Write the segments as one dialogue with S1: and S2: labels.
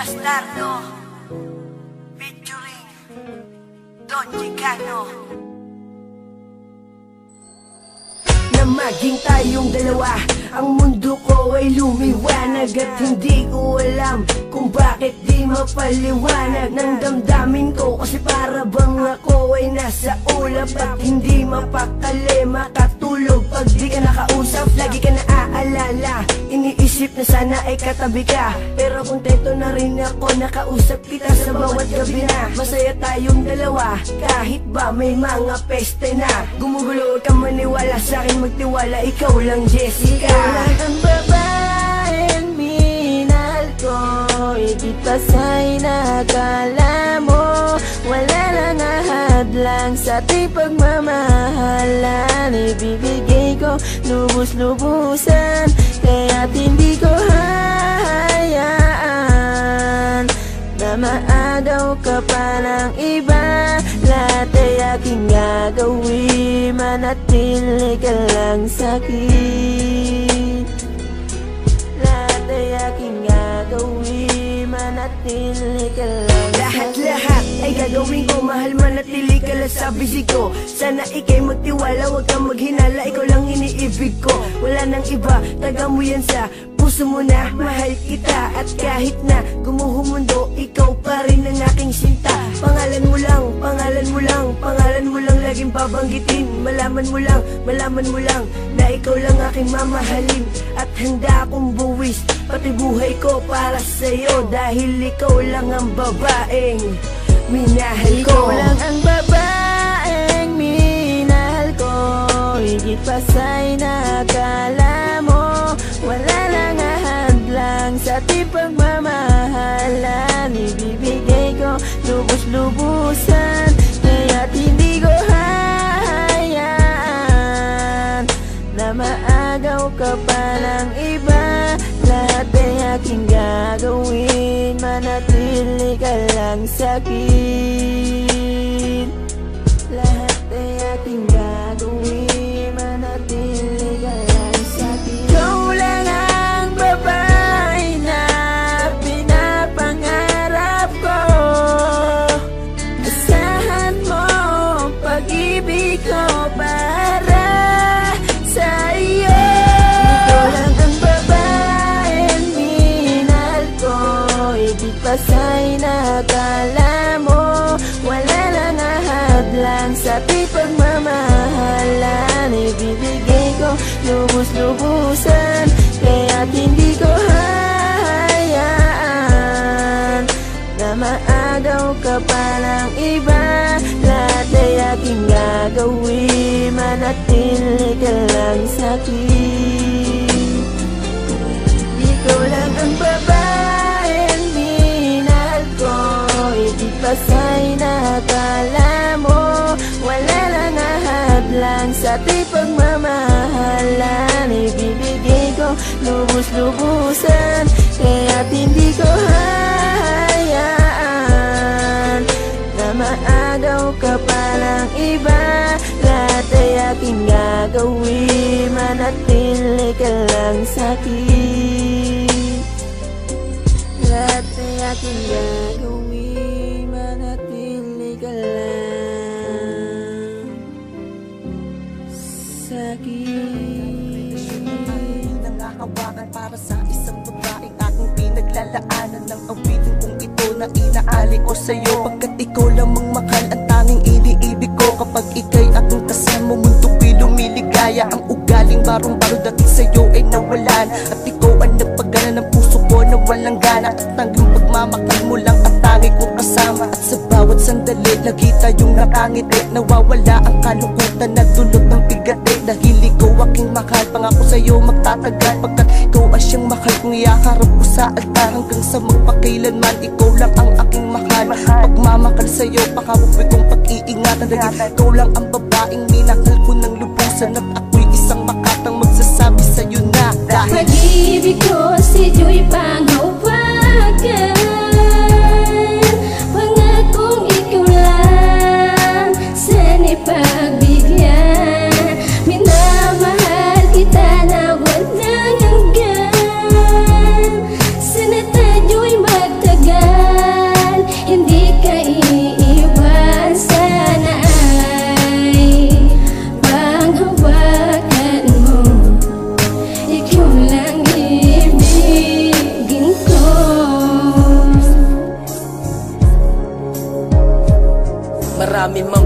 S1: Bastardo featuring Don Chicano. Na maging tayong dalawa, ang mundo ko ay lumiwanag. At hindi ko alam kung bakit di mapaliwanag ng damdamin ko. Kasi para bang ako ay nasa ulap at hindi mapakali makatulog pag di ka nakausap. Lagi ka naaalala, iniisip na sana ay katabi ka. Pero kontento na rin ako, nakausap kita sa bawat gabi na. Masaya tayong dalawa, kahit ba may mga peste na. Gumugulo ka maniwala sa'kin, magtiwala, ikaw lang Jessica.
S2: Ikaw lang ang babaeng minahal ko, higit pa sa'y nakala mo. Wala nang ahadlang sa ating pagmamahalan. Ibibigay ko lubos-lubusan, kaya't hindi ko hahayaan na maagaw ka pa ng iba. Lahat ay aking gagawin, manatili ka lang sa'kin. Lahat ay aking gagawin, manatili ka lang sa'kin.
S1: Lahat ay gagawin ko, mahal manatili ka lang sa bisig ko. Sana ikay magtiwala, wag kang maghinala, ikaw lang iniibig ko. Wala nang iba, taga mo yan sa puso mo na, mahal kita. At kahit na gumuho mundo, ikaw pa rin ang aking sinta. Pangalan mo lang, pangalan mo lang, pangalan mo lang laging babanggitin. Malaman mo lang na ikaw lang aking mamahalin. At handa akong buwis pati buhay ko para sa'yo, dahil ikaw lang ang babaeng minahal ko.
S2: Ikaw lang ang babaeng minahal ko, higit pa sa'y nakala mo. Wala nang ahadlang sa ating pagmamahalan. Ibibigay ko lubos-lubusan, kaya't hindi ko hahayaan na maagaw ka pa ng iba. Lahat ay aking gagawin, manatili ka lang sa'kin. Lahat ay aking gagawin, manatili ka lang sa'kin. Ikaw lang ang babae na pinapangarap ko. Asahan mo pag-ibig ko para sa iyo. Ikaw lang ang babaeng minahal ko, higit pa sa'y nakala mo. Wala nang ahadlang sa ating pagmamahalan. Ibibigay ko lubos-lubusan, kaya't hindi ko hahayaan na maagaw ka pa ng iba. Lahat ay aking gagawin, manatili ka lang sa'kin. Ikaw lang ang babaeng minahal ko, higit pa sa'y nakala mo. Wala nang ahadlang sa ating pagmamahalan. Ibibigay ko lubos-lubusan, kaya't hindi ko hahayaan na maagaw ka pa ng iba. Lahat ay aking gagawin, manatili ka lang sa'kin. Lahat ay aking gagawin, manatili ka lang sa'kin.
S3: Nangahawakan para sa isang babaeng aking pinaglalaanan ng awitin kong ito na inaali ko sa'yo. Pagkat ikaw lamang mahal ang tanging iniibig ko. Kapag ika'y aking kasama, mundo ko'y lumiligaya. Ang ugaling barong-baro dati sa'yo ay nawalan, at ikaw ang nagpagana ng puso ko na walang gana. At tanging pagmamakal mo lang ang tanging kong kasama. At sa bawat sandali, lagi tayong nakangiti. Nawawala ang kalungkutan na dulot ng bigati. Dahil ikaw aking mahal, pangako sa'yo magtatagal. Pagkat ikaw ang siyang mahal kong iyakarap ko sa altar. Hanggang sa magpakailanman, ikaw lang ang aking mahal. Pagmamakal sa'yo, pakabuboy kong pag-iingatan. Dahil ikaw lang ang babaeng minahal ko ng lubusan. At ako'y isang makatang magsasabi sa'yo na dahil
S2: pag-ibig ko sa'yo'y panghawakan. Pangakong ikaw lang sana'y pagbigyan. Minamahal kita na walang hanggan. Sana tayo'y magtagal.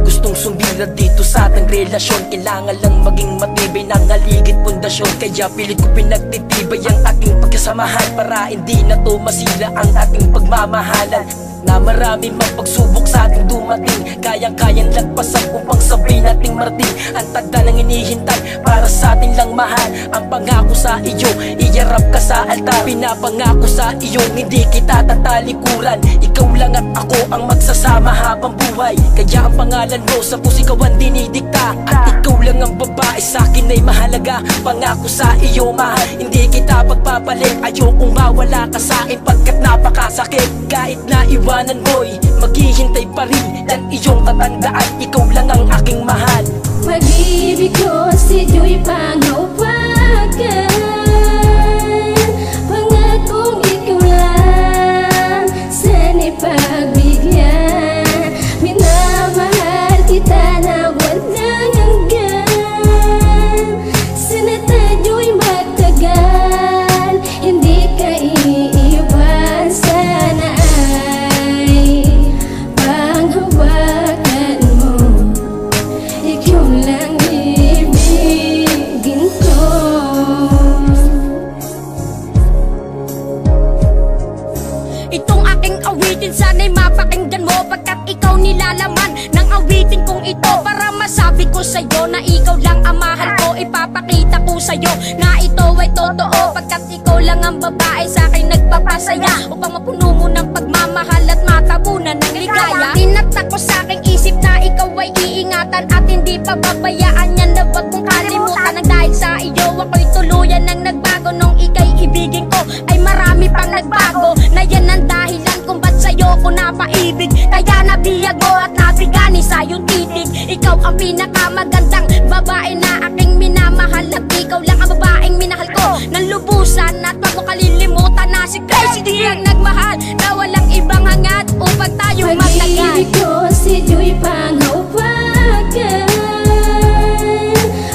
S4: walang gustong sumira dito sa ating relasyon. Kailangan lang maging matibay ng haligid pundasyon. Kaya pilit ko pinagtitibay ang aking pagkasamahan, para hindi na to masira ang ating pagmamahalan. Na marami mang pagsubok sa ating dumating, kayang-kayang lagpasan upang sabay nating marating ang tagda ng hinihintay para sa ating lang mahal. Ang pangako sa iyo, iyarap ka sa altar. Pinapangako sa iyo, hindi kita tatalikuran. Ikaw lang at ako ang magsasama habang buhay. Kaya ang pangalan mo sa puso ikaw ang dinidikta, at ikaw lang ang babae sa akin ay mahalaga. Pangako sa iyo mahal, hindi kita pagpapalit. Ayokong mawala ka sa akin pagkat napakasakit. Kahit na iwanan mo'y maghihintay pa rin, at iyong tatandaan, ikaw lang ang aking mahal.
S2: Pag-ibig ko si Joy panghawakan, pangakong ikaw lang sana'y pagbigyan. Minamahal kita na walang hanggan, sana tayo'y magtagal, hindi ka iiwan. Sana ay panghawakan mo, ikaw lang ibigin ko.
S5: Itong aking awitin sana'y mapakinggan mo, pagkat ikaw nilalaman ng awitin kong ito. Para masabi ko sa'yo na ikaw lang ang mahal ko, ipapakita ko sa'yo na ito ay totoo. Pagkat ikaw lang ang babae sa'kin nagpapasaya, upang mapuno mo ng pagmamahal at matabunan ng ligaya. Tinatak ko sa'king isip na ikaw ay iingatan at hindi pababayaan yan, na wag mong kalimutan. Nang dahil sa iyo ako'y tuluyan ng nagbago, nung ika'y ibigin ko ay marami pang nagbago. Na yan ang dahilan kung ba't sa'yo ko napaibig, kaya nabiyag mo at nabigani sa'yong titig. Ikaw ang pinakamagandang babae na aking minamahal, at ikaw lang ang babaeng minahal ko ng lubusan. At wag mo kalilimutan na si Crazy D ang nagmahal, na walang ibang hangad upang tayo magtagal.
S2: Pag-ibig ko si Joy panghawakan,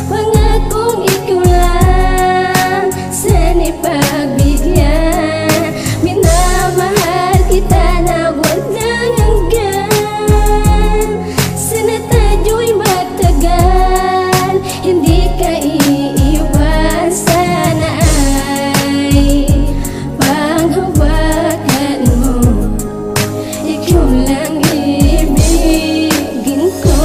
S2: pangakong ikaw lang sana'y pagbigyan. Minamahal kita na walang hanggan, sana tayo'y magtagal, hindi ka iiwan. Sana ay panghawakan mo, ikaw lang ibigin ko.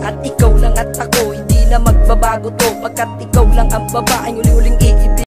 S4: At ikaw lang at ako, hindi na magbabago to, pagkat ikaw lang ang babaeng uli-uling iibig.